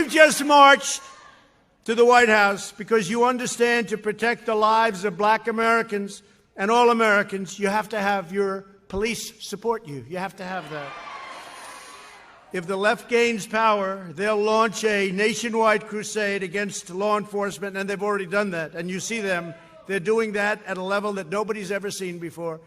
You've just marched to the White House because you understand to protect the lives of black Americans and all Americans, you have to have your police support you. You have to have that. If the left gains power, they'll launch a nationwide crusade against law enforcement, and they've already done that. And you see them. They're doing that at a level that nobody's ever seen before.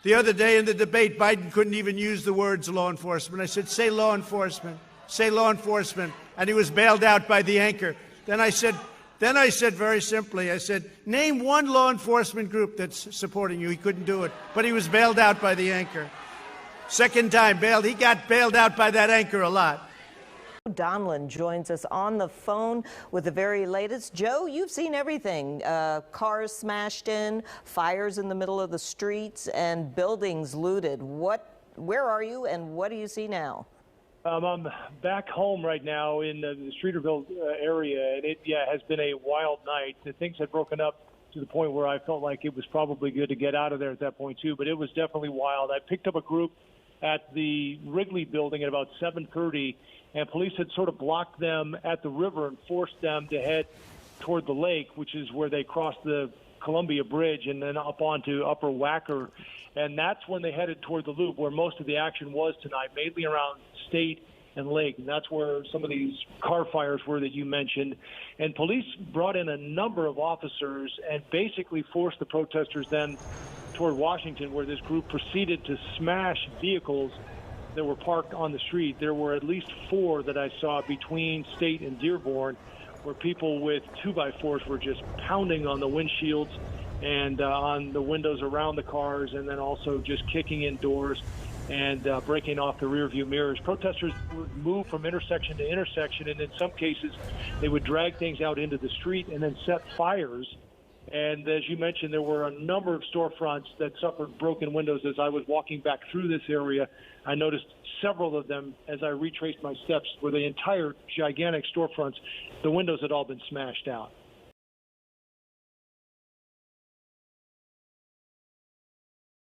The other day in the debate, Biden couldn't even use the words law enforcement. I said, say law enforcement. Say law enforcement. And he was bailed out by the anchor. Then I said very simply, I said, name one law enforcement group that's supporting you. He couldn't do it. But he was bailed out by the anchor. Second time bailed. He got bailed out by that anchor a lot. Donlan joins us on the phone with the very latest. Joe, you've seen everything. Cars smashed in, fires in the middle of the streets, and buildings looted. Where are you, and what do you see now? I'm back home right now in the Streeterville area, and it has been a wild night. The things had broken up to the point where I felt like it was probably good to get out of there at that point, too, but it was definitely wild. I picked up a group at the Wrigley building at about 7:30, and police had sort of blocked them at the river and forced them to head toward the lake, which is where they crossed the Columbia Bridge and then up onto Upper Wacker. And that's when they headed toward the Loop, where most of the action was tonight, mainly around State and Lake. And that's where some of these car fires were that you mentioned. And police brought in a number of officers and basically forced the protesters then toward Washington, where this group proceeded to smash vehicles that were parked on the street. There were at least 4 that I saw between State and Dearborn, where people with 2x4s were just pounding on the windshields and on the windows around the cars, and then also just kicking in doors and breaking off the rearview mirrors. Protesters would move from intersection to intersection, and in some cases they would drag things out into the street and then set fires. And as you mentioned, there were a number of storefronts that suffered broken windows. As I was walking back through this area, I noticed several of them as I retraced my steps where the entire gigantic storefronts, the windows had all been smashed out.